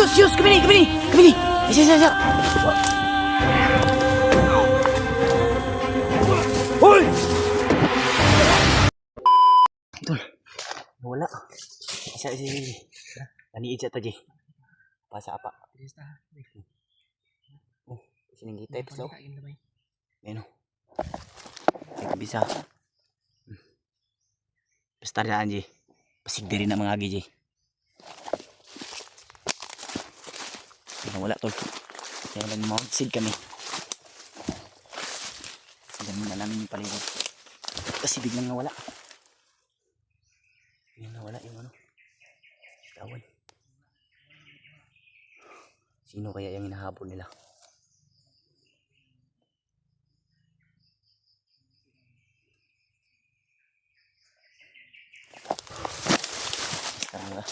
Yus, kami ni. Siya. Hoy! Tol, wala. Isa. Naniid siya to, Jay. Pasa apa? Oh, sinang kita ito slow. Ayun o. Ay, bisa. Basta daan, Jay. Pasig din rin ang mga agi, Jay. Wala, tol. Kaya nag-mount kami. Ganun na namin yung paligid. Kasi biglang nawala. Yung ano. Tawan. Sino kaya yung hinahabol nila? Tara.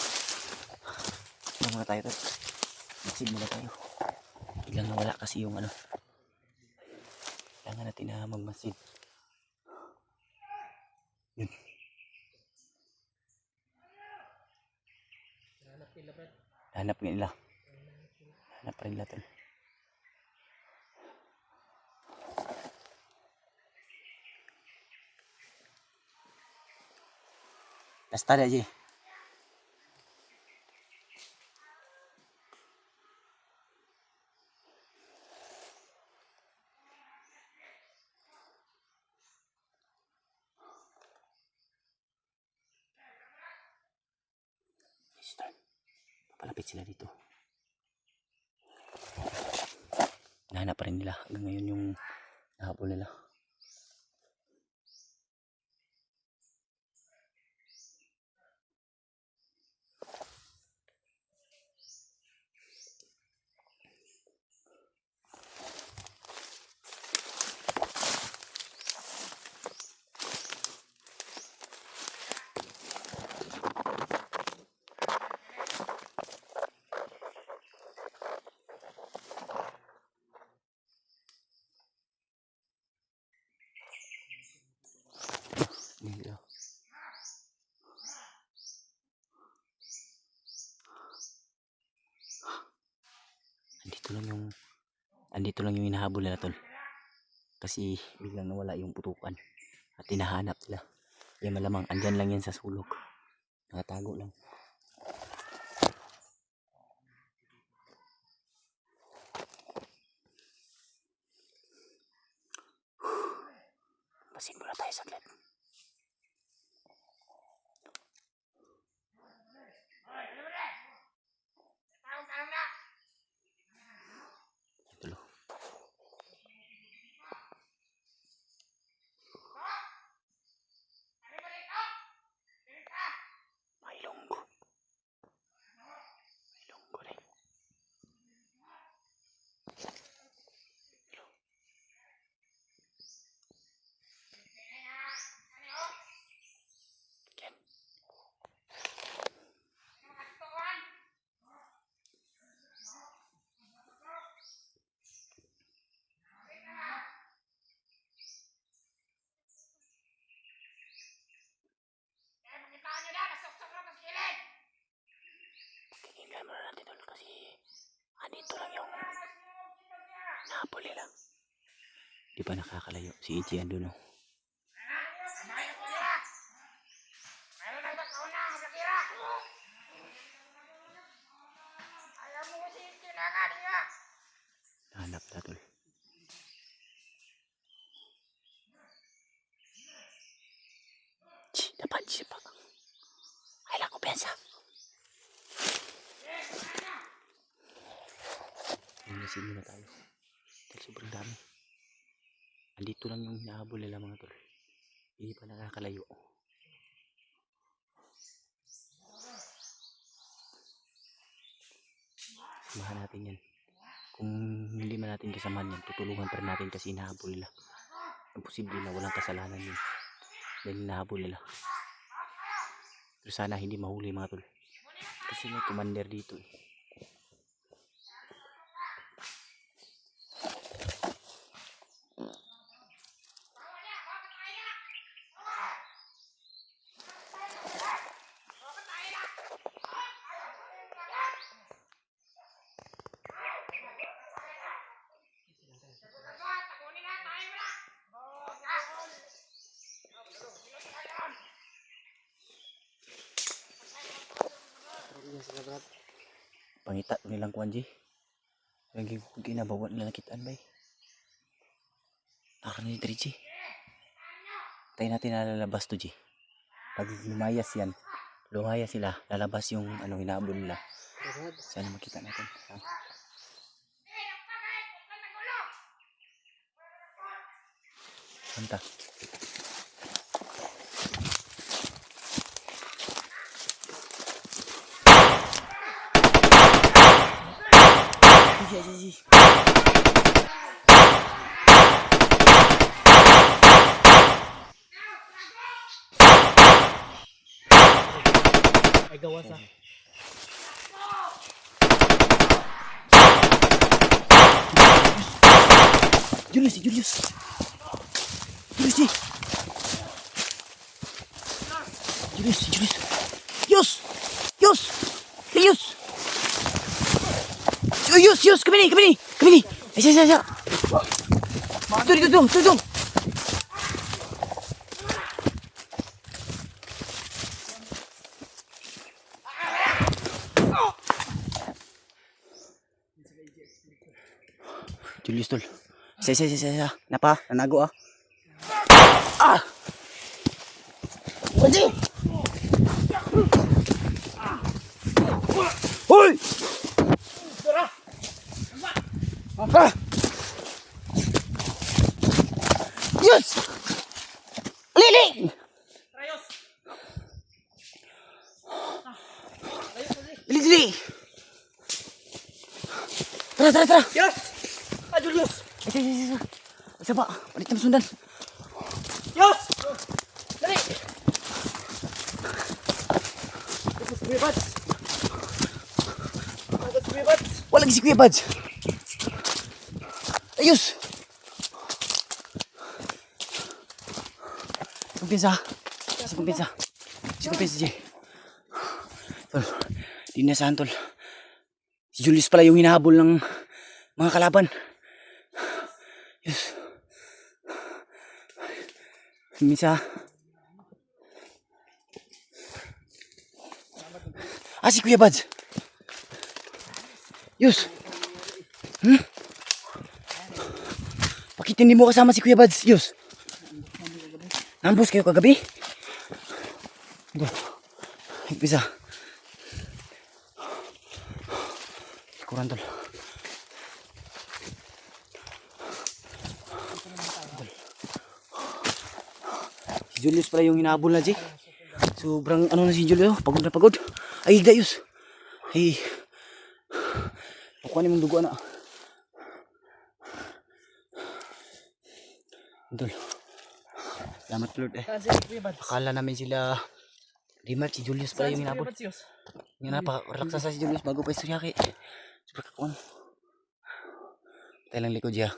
Ano muna tayo, tol? Masid muna tayo. Biglang nawala kasi yung ano. Kailangan natin na magmasid. Yun. Hanap nila. Hanap pa rin nila, tol. Basta na, Jay. Papalapit sila dito. Nahanap pa rin nila. Hanggang ngayon yung nahabol nila. Dito. Andito lang yung hinahabol nila, tol. Kasi biglang nawala yung putukan at hinahanap nila. Kaya malamang andyan lang yan sa sulok. Nakatago lang. Pasin muna tayo saglit. Tulo. Mailonggo rin. Tingnan muna natin, tol, kasi andito lang yung nahabol nila. Di pa nakakalayo. Si EJ andun, oh. Hanap na, tol. Dapat siya pa. Kailangan ko pensa. Nasin muna tayo. Dahil sobrang dami. Andito lang yung hinahabol nila, mga tol. Hindi pa nakakalayo. Samahan natin yan. Kung hindi man natin kasamahan yan, tutulungan pa rin natin kasi hinahabol nila. Ang posible na walang kasalanan yun. Dahil hinahabol nila. Pero sana hindi mahuli, mga tol. Kasi may commander dito, eh. Pangita nilang kuan G. Lagi ko ginabawa nila nakitaan bay. Nakakani diri G. Tayo natin nalalabas to G. Pag lumayas yan, lumayas sila, lalabas yung ano hinabol nila. Sana makita natin. Santa. Ay gawas ah. Julius, Julius. Julius, G. Julius, Julius. Yus! Yus! Yus! Yus, Yus, kami ni. Ay, Tudung. Julius tol. Isa. Napa, nanago ah. Ah! Wadi! Hoy! Ah! Yes! Lili! Rayos. Lili! Tara! Yes. Ah, Julius. Isa. Isa pa, palit na sundan. Yes. Dali. Tapos Kuya Bads. Wala lagi si Kuya Bads. Ayos! Kumpiyansa, G. Tol, di nasahan tol. Si Julius pala yung hinahabol ng mga kalaban. Yes. Kumpiyansa. Si Kuya Bads. Yus. Bakit hindi mo kasama si Kuya Bads? Yus. Nambus kayo kagabi? Bisa. Kurang tol. Si Julius pala yung hinahabol na G. Sobrang ano na si Julius. Pagod na pagod. Ay, Dayus. Ay. Pakuha ni mong dugo na. Tol. Salamat Lord eh. Akala namin sila Rimar, si Julius pala yung hinabol. Nga napakarelaksa sa si Julius bago pa istorya kay. Super kakuan. Tayo lang likod siya.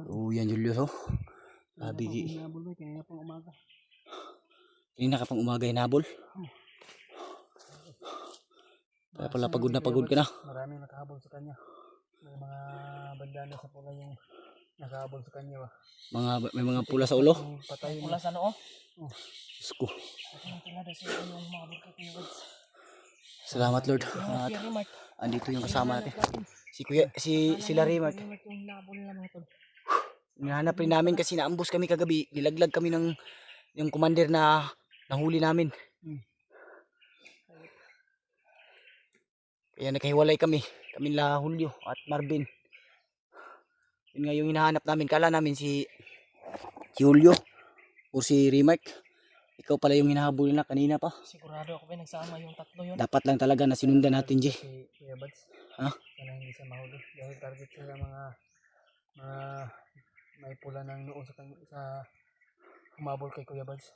Yan Julius oh. Sabi kanina ka pang umaga hinabol. Kaya pala pagod ka na. Maraming nakahabol sa kanya. May mga bandana sa pula yung nakahabol sa kanya ba. May mga pula sa ulo. Patay pula sa noo. Diyos ko. Salamat Lord. At andito yung kasama natin. Sila Rimar. Hinahanap rin namin kasi naambus kami kagabi. Nilaglag kami ng yung commander na nahuli namin. Kaya nagkahiwalay kami. Kami la Julio at Marvin. Yun nga yung hinahanap namin. Kala namin si Julio o si Rimark. Ikaw pala yung hinahabol na kanina pa. Sigurado ako ba nagsama yung tatlo yun. Dapat lang talaga na sinundan natin G. Si Kuya Bads. Ha? Sana hindi siya mahuli. Dahil target sila mga may pula ng noo sa humabol kay Kuya Bads.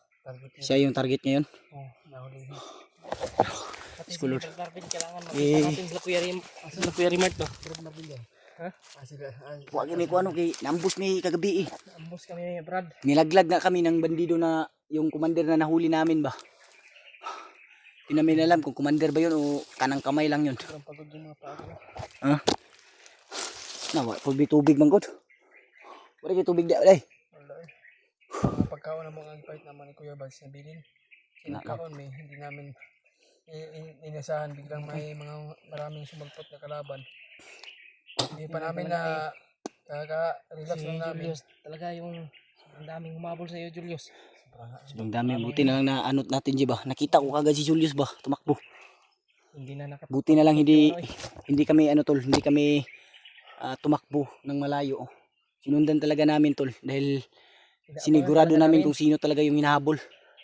Siya yung target ngayon. Oo, nahuli. Diyos ko Lord. Kailangan makita natin sila Kuya Rimart no? Ha? Huwag may kuano kay naambus may kagabi eh. Ambos kami Brad. Nilaglag nga kami ng bandido na yung commander na nahuli namin ba. Hindi namin alam kung commander ba yun o kanang kamay lang yun. Sobrang pagod yung mga paa ko. Ha? Nawa, tubig man god. Wala kayo tubig di. Wala. Wala eh. Mga pagkaon na mga fight naman ni Kuya Bads na bilin. sinakaon may hindi namin inasahan, biglang may maraming sumagpot na kalaban. Hindi pa namin na kaka-relax Si lang namin. Julius, talaga yung ang daming humabol sa iyo, Julius. Sobrang dami. Buti na lang na anot natin, G ba? Nakita ko kagad si Julius ba? Tumakbo. Hindi na Buti na lang hindi ano eh. hindi kami ano tol, hindi kami tumakbo ng malayo. Sinundan talaga namin tol dahil sinigurado namin kung sino talaga yung hinahabol.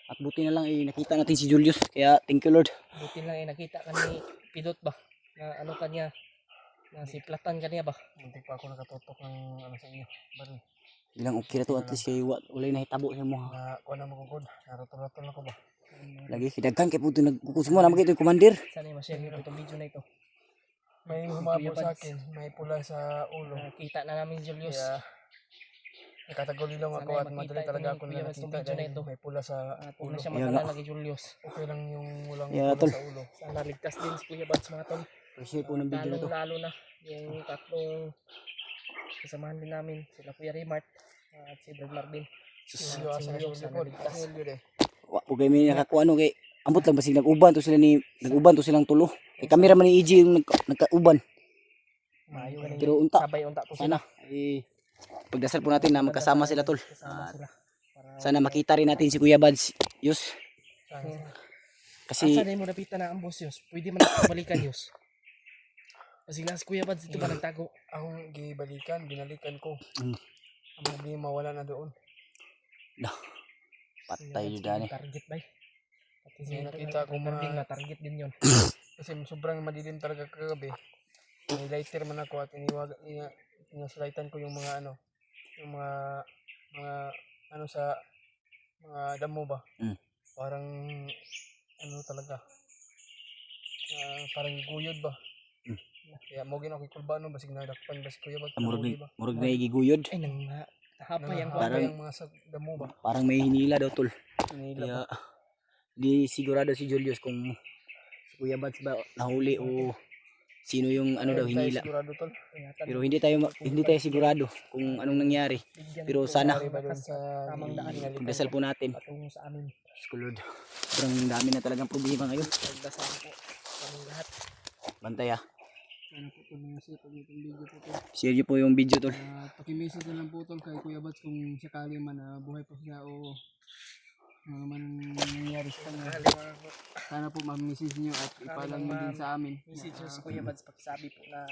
At buti na lang nakita natin si Julius. Kaya thank you Lord. Buti lang nakita ka ni Pidot ba? Na ano kanya, na siplatan kanya ba? Hindi pa ako nakatutok ng ano sa inyo. Bari, Ilang okay na to at least kay walay na hitabo sa mo. na kuha na magugod. Naratol-ratol ako ba? Lagi kidaghan kay puto nagkukus mo na magito yung commander. Sana ma-share niyo itong video na ito. May humabol sa akin. May pula sa ulo. Nakita na namin Julius. Kaya nakatagulilong ako Sana at makita madali itong talaga ako Kuya na Bats, itong nakita video na dahil ito. may pula sa At huwag ulo. na siya Kaya mag-alala kay Julius. Okay lang yung walang Yeah, pula tol. sa ulo. Sana ligtas din si Kuya Bats mga tol. Appreciate po ng video na to. Lalo na yung tatlong kasamahan din namin. Sila Kuya Remart at si Brad Marvin. Sisiyo asa na Singyo, sa sana likod. ligtas. Singyo de. Wa po kay may nakakuha ano kay ambot lang basig nag-uban to sila silang tulo. Kay cameraman ni EJ yung nagka-uban. Maayo ka Pero unta sabay unta po sila. sana pagdasal po natin na magkasama sila tol. Kasama sila. Para Sana makita rin natin si Kuya Bads. Yus. Kasi asa na mo napita na ang boss Yus? Pwede man balikan Yus. Kasi lang si Kuya Bads dito ba nagtago? Akong gibalikan, binalikan ko. Mm. Ang problema wala na doon. patay yun dani. Target ba? Pati si May nakita ko Marvin mga- na target din yun. Kasi sobrang madilim talaga kagabi. May lighter man ako at inaslightan ko yung mga ano, yung mga ano sa mga damo ba. Mm. Parang ano talaga. Parang guyod ba. Mm. Kaya mo gina ko kulba no basig nadakpan bas kuya ba. Murag na igiguyod. Ay nang hapay ang Parang- yung mga sa damo ba. Parang may hinila daw tol. Hinila Kaya ba. di sigurado si Julius kung si Kuya Bads ba nahuli o sino yung ano daw Hindi tayo hinila. sigurado tol. Pero hindi tayo sigurado kung anong nangyari. Pero sana Sorry ba doon sa tamang daan. pagdasal po natin. patungo sa amin. Lord. Sobrang dami na talagang problema ngayon. Pagdasal po kaming lahat. Bantay ah. Ano po tol mga sipag itong video po tol. Share niyo po yung video tol. Pakimessage na lang po tol kay Kuya Bats kung sakali man buhay pa siya o ano man nangyayari sa kanya. Sana po ma-message niyo at ipaalam niyo din sa amin. Message nyo si Kuya Bads pakisabi po na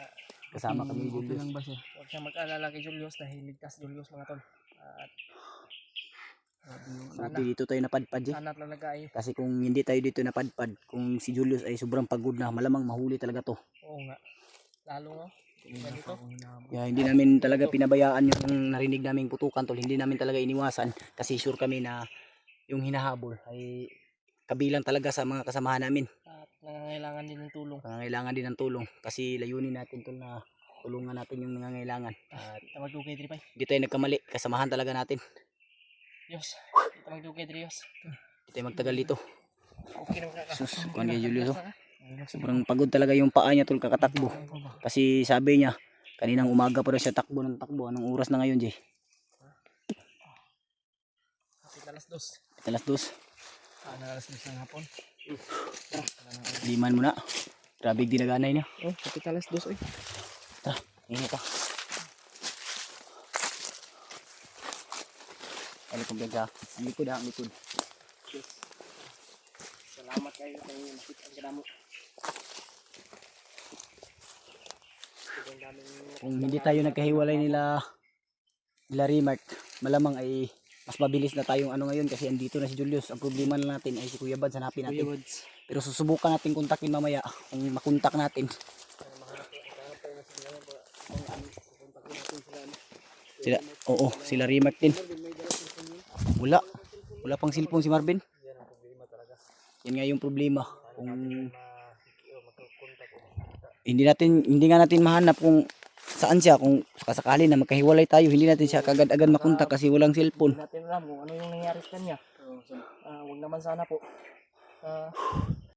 Kasama kami ni Okay Julius. lang ba siya? huwag siyang mag-alala kay Julius dahil ligtas Julius mga tol. At Buti dito tayo napadpad eh. sana talaga ay Kasi kung hindi tayo dito napadpad, kung si Julius ay sobrang pagod na, malamang mahuli talaga to. oo nga. Lalo nga. Ganito. Kaya hindi namin talaga pinabayaan yung narinig naming putukan tol. Hindi namin talaga iniwasan kasi sure kami na yung hinahabol ay kabilang talaga sa mga kasamahan namin. At nangangailangan din ng tulong. Kailangan din ng tulong kasi layunin natin tol na tulungan natin yung nangangailangan. At Tamagdugay diri pa. hindi tayo nagkamali, kasamahan talaga natin. Diyos. Tamagdugay diri Diyos. Hindi tayo magtagal dito. Okay na kaka. Sus, kuhan kay Julius oh. Sobrang pagod talaga yung paa niya tol kakatakbo. Kasi sabi niya, kaninang umaga pa rin siya takbo ng takbo. Anong oras na ngayon, Jay? Kapit alas 2. Alas 2. Alas 2 ng hapon. Liman mo na. Grabe dinaganay niya. Oh, kapit alas 2 oy. Ingat ka. Ano kong gaga? Ang likod ha, ang likod. Salamat kayo kay nakita ang kadamo. Kung hindi tayo nagkahiwalay nila Remart, malamang ay mas mabilis na tayong ano ngayon kasi andito na si Julius. Ang problema na natin ay si Kuya Bads, hanapin natin. Pero susubukan natin kontakin mamaya kung makontak natin. Sila, oo, sila Remart din. Wala pang cellphone si Marvin. Yan nga yung problema. Kung hindi nga natin mahanap kung saan siya, kung sakali na magkahiwalay tayo, hindi natin siya kagad-agad makontak kasi walang cellphone. Hindi natin alam kung ano yung nangyari sa kanya. Huwag naman sana po.